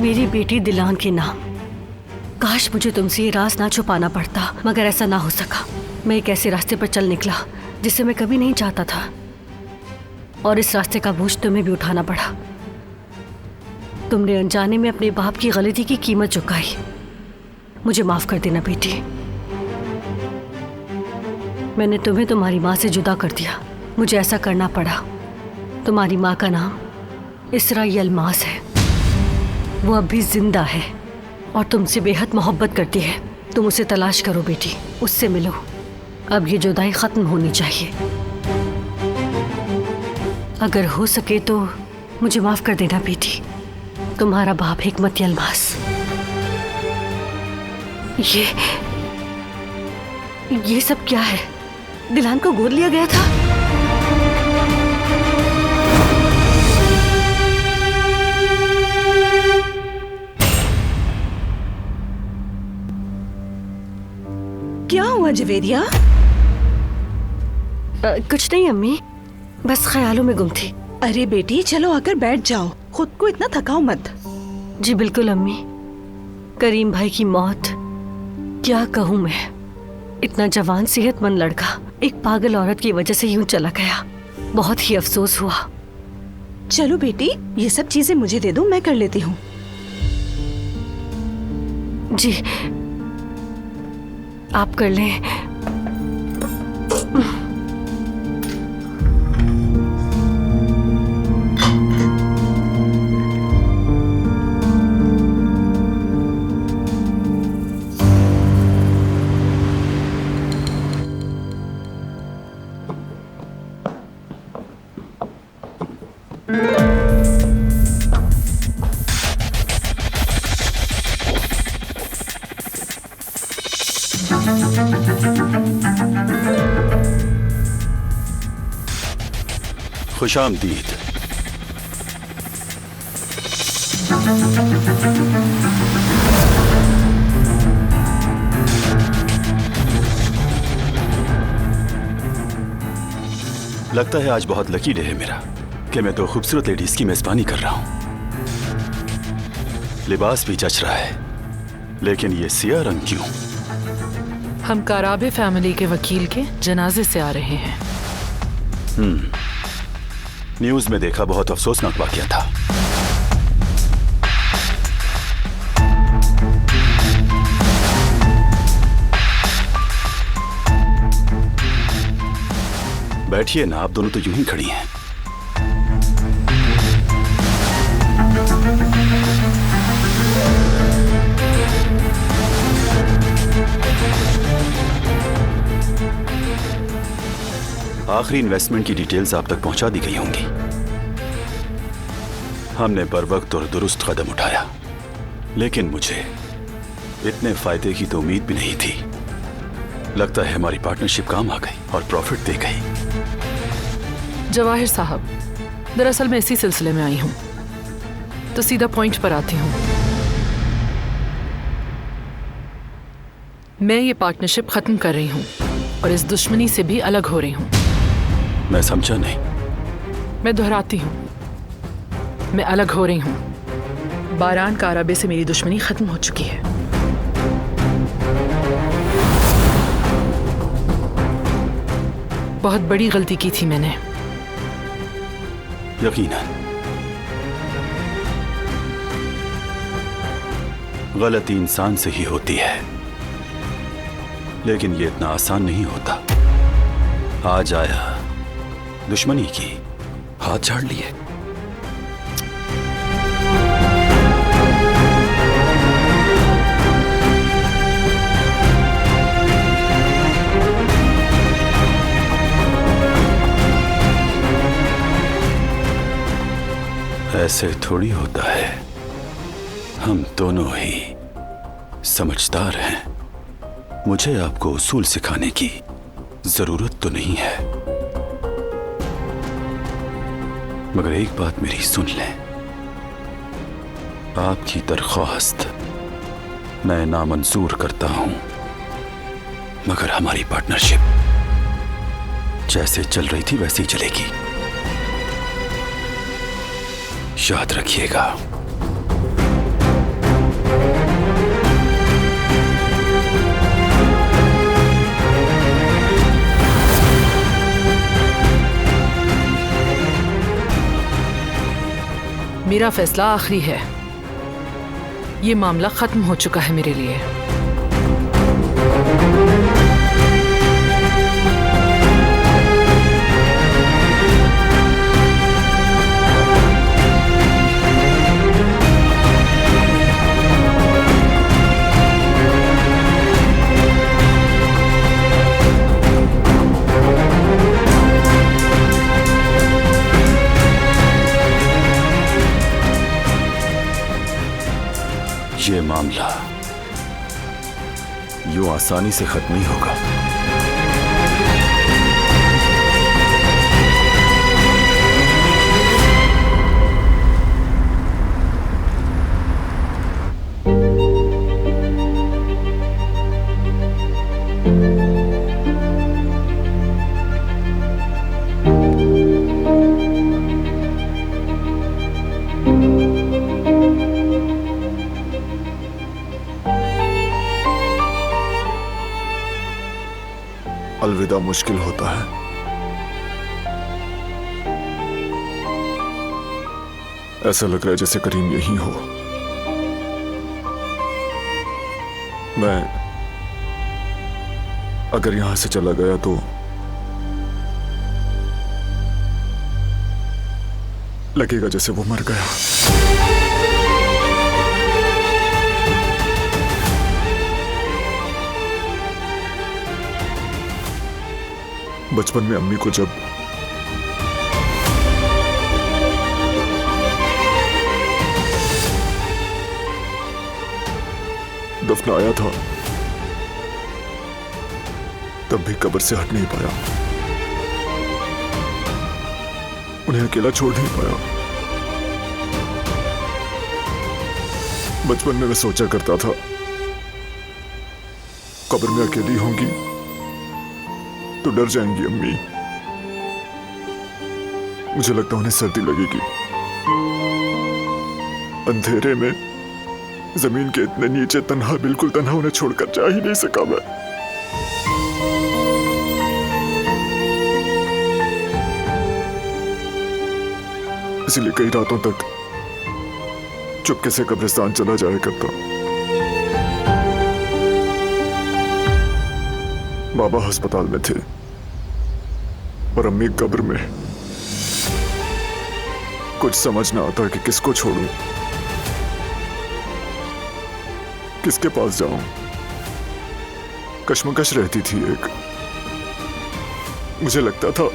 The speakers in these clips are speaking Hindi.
मेरी बेटी दिलान के नाम। काश मुझे तुमसे ये राज ना छुपाना पड़ता, मगर ऐसा ना हो सका। मैं एक ऐसे रास्ते पर चल निकला जिसे मैं कभी नहीं चाहता था, और इस रास्ते का बोझ तुम्हें भी उठाना पड़ा। तुमने अनजाने में अपने बाप की गलती की कीमत चुकाई। मुझे माफ कर देना बेटी। मैंने तुम्हें तुम्हारी माँ से जुदा कर दिया, मुझे ऐसा करना पड़ा। तुम्हारी माँ का नाम इसरा यल्मास है। वो अब भी जिंदा है और तुमसे बेहद मोहब्बत करती है। तुम उसे तलाश करो बेटी, उससे मिलो। अब ये जुदाई खत्म होनी चाहिए। अगर हो सके तो मुझे माफ कर देना बेटी। तुम्हारा बाप हिकमत यल्मास। ये सब क्या है? दिलान को गोद लिया गया था? क्या हुआ जवेरिया? कुछ नहीं अम्मी, बस ख्यालों में गुम थी। अरे बेटी चलो आकर बैठ जाओ, खुद को इतना थकाओ मत। जी बिल्कुल अम्मी। करीम भाई की मौत, क्या कहूँ मैं। इतना जवान सेहतमंद लड़का एक पागल औरत की वजह से यूं चला गया। बहुत ही अफसोस हुआ। चलो बेटी ये सब चीजें मुझे दे दो, मैं कर लेती हूँ। जी आप कर लें। खुशामदीद। लगता है आज बहुत लकी डे है मेरा कि मैं दो खूबसूरत लेडीज की मेजबानी कर रहा हूं। लिबास भी जच रहा है, लेकिन ये सिया रंग क्यों? हम काराबे फैमिली के वकील के जनाजे से आ रहे हैं। न्यूज में देखा, बहुत अफसोसनाक वाकया था। बैठिए ना, आप दोनों तो यूं ही खड़ी हैं। आखिरी इन्वेस्टमेंट की डिटेल्स आप तक पहुंचा दी गई होंगी। हमने बर वक्त और दुरुस्त कदम उठाया, लेकिन मुझे इतने फायदे की तो उम्मीद भी नहीं थी। लगता है हमारी पार्टनरशिप काम आ गई और प्रॉफिट दे गई। जवाहिर साहब, दरअसल मैं इसी सिलसिले में आई हूं, तो सीधा पॉइंट पर आती हूं। मैं ये पार्टनरशिप खत्म कर रही हूं और इस दुश्मनी से भी अलग हो रही हूं। मैं समझा नहीं। मैं दोहराती हूं, मैं अलग हो रही हूं। बारान काराबे से मेरी दुश्मनी खत्म हो चुकी है। बहुत बड़ी गलती की थी मैंने। यकीनन गलती इंसान से ही होती है, लेकिन ये इतना आसान नहीं होता। आज आया, दुश्मनी की, हाथ झाड़ लिए। ऐसे थोड़ी होता है। हम दोनों ही समझदार हैं। मुझे आपको उसूल सिखाने की जरूरत तो नहीं है, मगर एक बात मेरी सुन लें। आपकी दरख्वास्त मैं नामंजूर करता हूं, मगर हमारी पार्टनरशिप जैसे चल रही थी वैसे ही चलेगी। याद रखिएगा। मेरा फैसला आखिरी है। ये मामला खत्म हो चुका है मेरे लिए। ये मामला यूं आसानी से खत्म नहीं होगा। अलविदा मुश्किल होता है। ऐसा लग रहा है जैसे करीम यही हो। मैं अगर यहां से चला गया तो लगेगा जैसे वो मर गया। बचपन में अम्मी को जब दफनाया था तब भी कब्र से हट नहीं पाया, उन्हें अकेला छोड़ नहीं पाया। बचपन में मैं सोचा करता था कब्र में अकेली होंगी तो डर जाएंगी अम्मी, मुझे लगता उन्हें सर्दी लगेगी। अंधेरे में जमीन के इतने नीचे तन्हा, बिल्कुल तन्हा उन्हें छोड़कर जा ही नहीं सका मैं। इसलिए कई रातों तक चुपके से कब्रिस्तान चला जाया करता। बाबा अस्पताल में थे और अम्मी कब्र में। कुछ समझ ना आता कि किसको छोड़ूं, किसके पास जाऊं। कश्मकश रहती थी एक। मुझे लगता था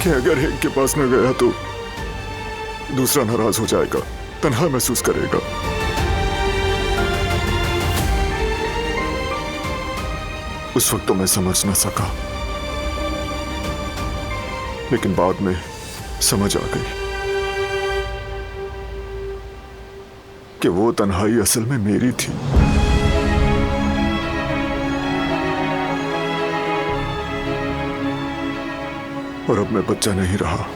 कि अगर एक के पास न गया तो दूसरा नाराज हो जाएगा, तन्हा महसूस करेगा। उस वक्त तो मैं समझ ना सका, लेकिन बाद में समझ आ गई कि वो तन्हाई असल में मेरी थी। और अब मैं बच्चा नहीं रहा।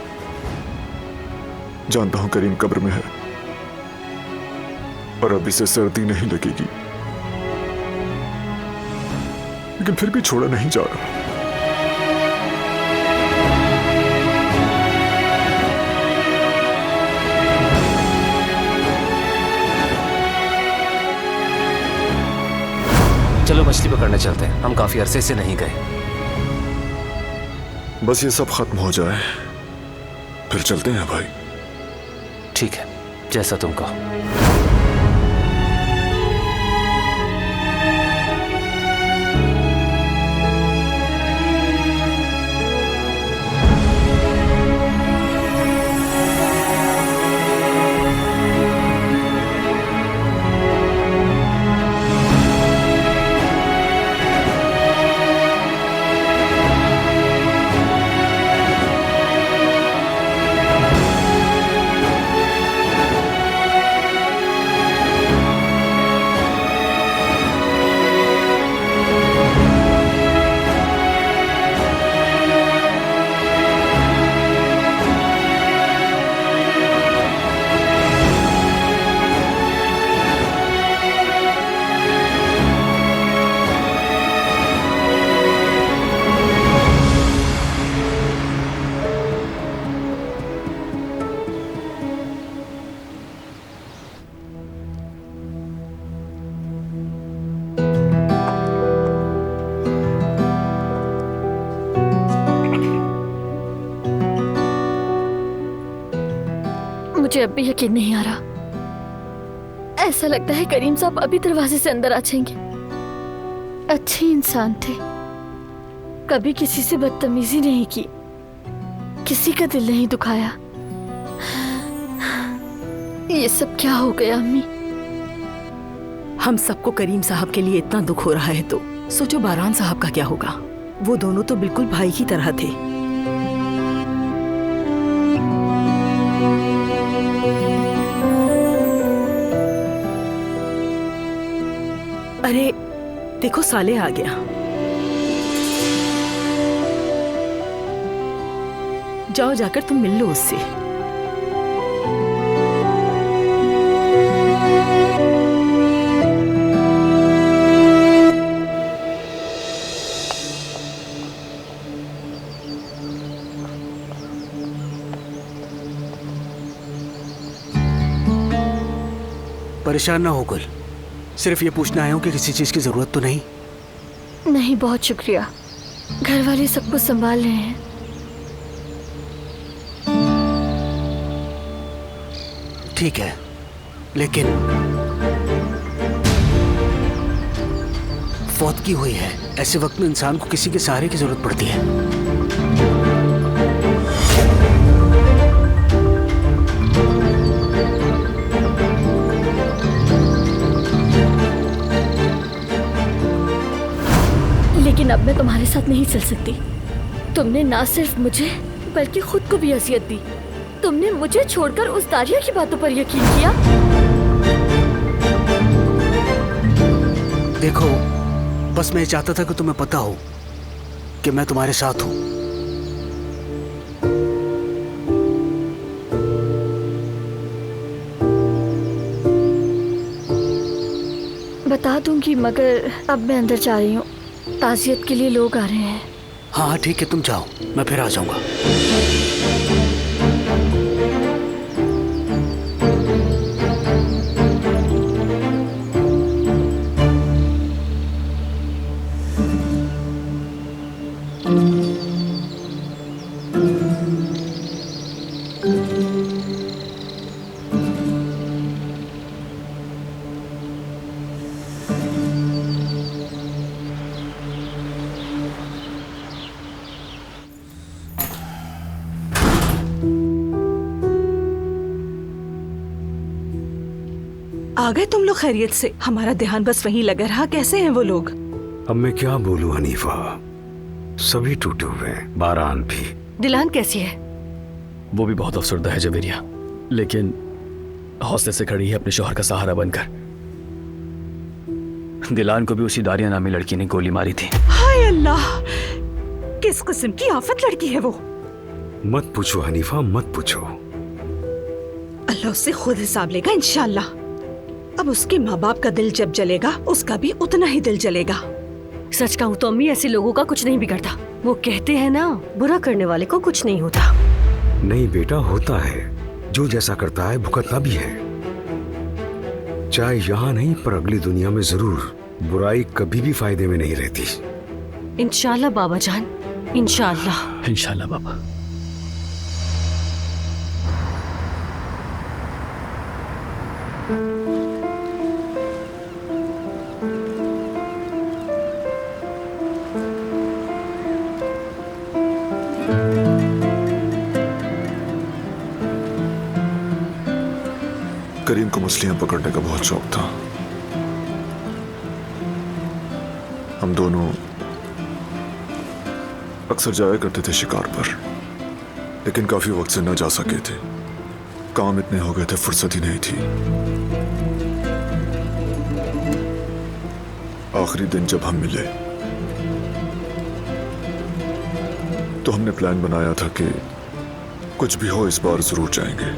जानता हूं करीम कब्र में है और अब इसे सर्दी नहीं लगेगी, लेकिन फिर भी छोड़ा नहीं जा रहा। चलो मछली पकड़ने चलते हैं, हम काफी अरसे से नहीं गए। बस ये सब खत्म हो जाए फिर चलते हैं भाई। ठीक है, जैसा तुम कहो। मुझे अब भी यकीन नहीं आ रहा। ऐसा लगता है करीम साहब अभी दरवाजे से अंदर आ जाएंगे। अच्छे इंसान थे, कभी किसी से बदतमीजी नहीं की, किसी का दिल नहीं दुखाया। ये सब क्या हो गया अम्मी? हम सबको करीम साहब के लिए इतना दुख हो रहा है तो सोचो बारान साहब का क्या होगा। वो दोनों तो बिल्कुल भाई की तरह थे। अरे देखो साले आ गया। जाओ जाकर तुम मिल लो उससे। परेशान ना हो कुल, सिर्फ ये पूछना आया हूँ कि किसी चीज की जरूरत तो नहीं। नहीं, बहुत शुक्रिया। घर वाले सबको संभाल रहे हैं। ठीक है, लेकिन फौतगी हुई है, ऐसे वक्त में इंसान को किसी के सहारे की जरूरत पड़ती है। लेकिन अब मैं तुम्हारे साथ नहीं चल सकती। तुमने ना सिर्फ मुझे बल्कि खुद को भी अजियत दी। तुमने मुझे छोड़कर उस दारिया की बातों पर यकीन किया। देखो, बस मैं चाहता था कि तुम्हें पता हो कि मैं तुम्हारे साथ हूं। बता दूंगी, मगर अब मैं अंदर जा रही हूँ। ताजियत के लिए लोग आ रहे हैं। हाँ हाँ ठीक है, तुम जाओ, मैं फिर आ जाऊंगा। आ गए तुम लोग खैरियत से? हमारा ध्यान बस वहीं लगा रहा। कैसे हैं वो लोग? अब मैं क्या बोलूं हनीफा, सभी टूटे हुए हैं, बारान भी। दिलान कैसी है? वो भी बहुत अफसरदा है जवेरिया, लेकिन हौसले से खड़ी है अपने शौहर का सहारा बनकर। दिलान को भी उसी दारिया नामी लड़की ने गोली मारी थी। हाय अल्लाह, किस किस्म की आफत लड़की है वो। मत पूछो हनीफा, मत पूछो। अल्लाह उससे खुद हिसाब लेगा इंशाल्लाह। अब उसके माँ बाप का दिल जब जलेगा, उसका भी उतना ही दिल जलेगा। सच कहूँ तो अम्मी, ऐसे लोगों का कुछ नहीं बिगड़ता। वो कहते हैं ना, बुरा करने वाले को कुछ नहीं होता। नहीं बेटा, होता है। जो जैसा करता है भुगतना भी है। चाहे यहाँ नहीं पर अगली दुनिया में जरूर। बुराई कभी भी फायदे में नहीं रहती। इंशाल्लाह बाबा जान, इंशाल्लाह। इंशाल्लाह बाबा। करीम को मछलियां पकड़ने का बहुत शौक था। हम दोनों अक्सर जाया करते थे शिकार पर, लेकिन काफी वक्त से न जा सके थे। काम इतने हो गए थे, फुर्सत ही नहीं थी। आखिरी दिन जब हम मिले तो हमने प्लान बनाया था कि कुछ भी हो इस बार जरूर जाएंगे।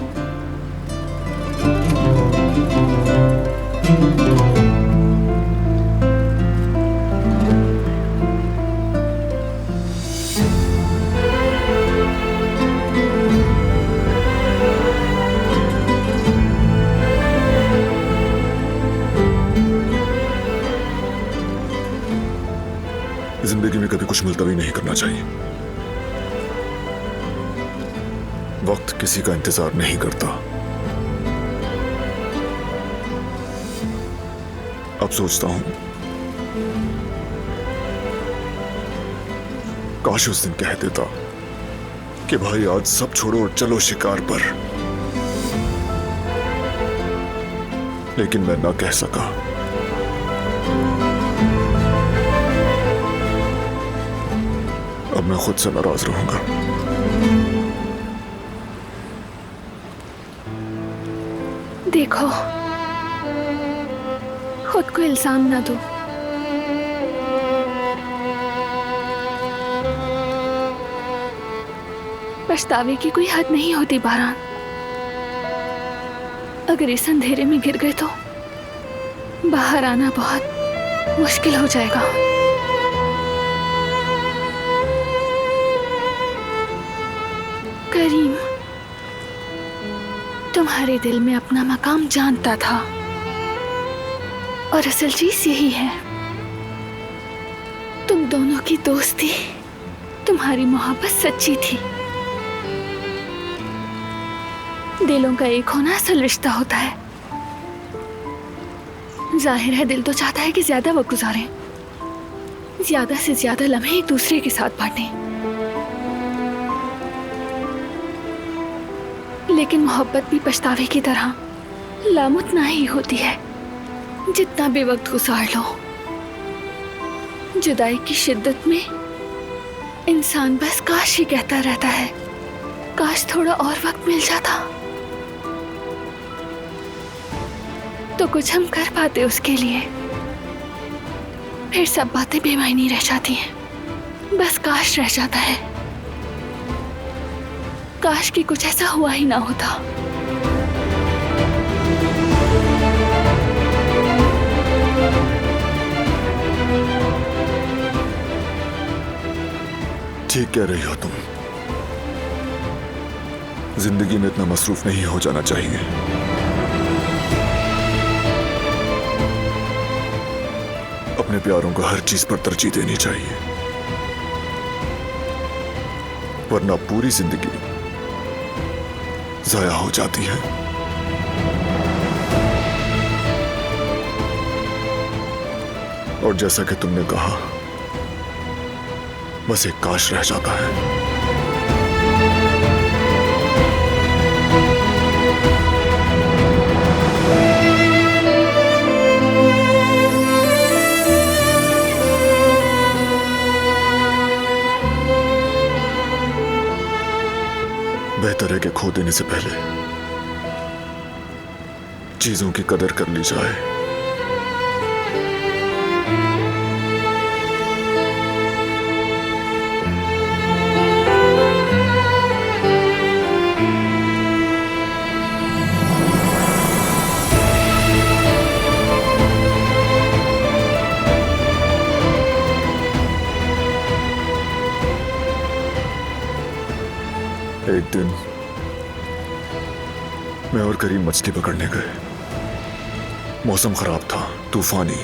जिंदगी में कभी कुछ मुलतवी नहीं करना चाहिए। वक्त किसी का इंतजार नहीं करता। अब सोचता हूं काश उस दिन कह देता कि भाई आज सब छोड़ो और चलो शिकार पर, लेकिन मैं ना कह सका। अब मैं खुद से नाराज रहूंगा। देखो, खुद को इल्जाम ना दो। पछतावे की कोई हद नहीं होती बारान। अगर इस अंधेरे में गिर गए तो बाहर आना बहुत मुश्किल हो जाएगा। करीम तुम्हारे दिल में अपना मकाम जानता था, और असल चीज यही है, तुम दोनों की दोस्ती, तुम्हारी मोहब्बत सच्ची थी। दिलों का एक होना असल रिश्ता होता है। जाहिर है दिल तो चाहता है कि ज्यादा वक्त गुजारें, ज्यादा से ज्यादा लम्हे एक दूसरे के साथ बांटें, लेकिन मोहब्बत भी पछतावे की तरह लामुतनाही होती है। जितना भी वक्त गुजार लो, जुदाई की शिद्दत में इंसान बस काश ही कहता रहता है, काश थोड़ा और वक्त मिल जाता तो कुछ हम कर पाते उसके लिए। फिर सब बातें बेमायनी रह जाती हैं, बस काश रह जाता है। काश कि कुछ ऐसा हुआ ही ना होता। ठीक कह रही हो तुम। जिंदगी में इतना मसरूफ नहीं हो जाना चाहिए। अपने प्यारों को हर चीज पर तरजीह देनी चाहिए, वरना पूरी जिंदगी जाया हो जाती है। और जैसा कि तुमने कहा, बस एक काश रह जाता है। बेहतर है कि खो देने से पहले चीजों की कदर कर ली जाए। एक दिन मैं और करीम मछली पकड़ने गए। मौसम खराब था, तूफानी।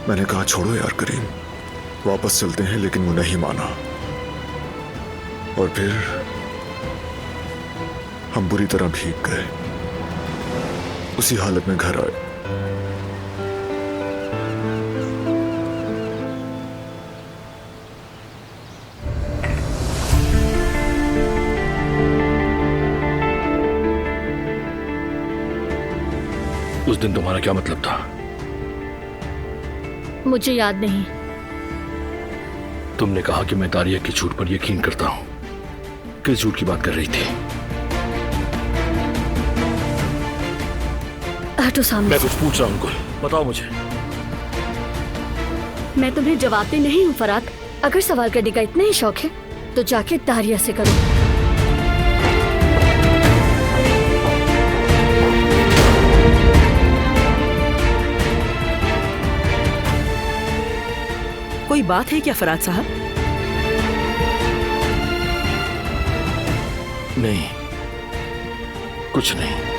मैंने कहा छोड़ो यार करीम, वापस चलते हैं, लेकिन वो नहीं माना। और फिर हम बुरी तरह भीग गए। उसी हालत में घर आए। उस दिन तुम्हारा क्या मतलब था? मुझे याद नहीं। तुमने कहा कि मैं तारिया की झूठ पर यकीन करता हूं। किस झूठ की बात कर रही थी? हटो सामने। मैं कुछ पूछ रहा हूं अंकुल, बताओ मुझे। मैं तुम्हें जवाबती नहीं हूँ फरात। अगर सवाल करने का इतना ही शौक है तो जाके तारिया से करो। कोई बात है क्या फराद साहब? नहीं, कुछ नहीं।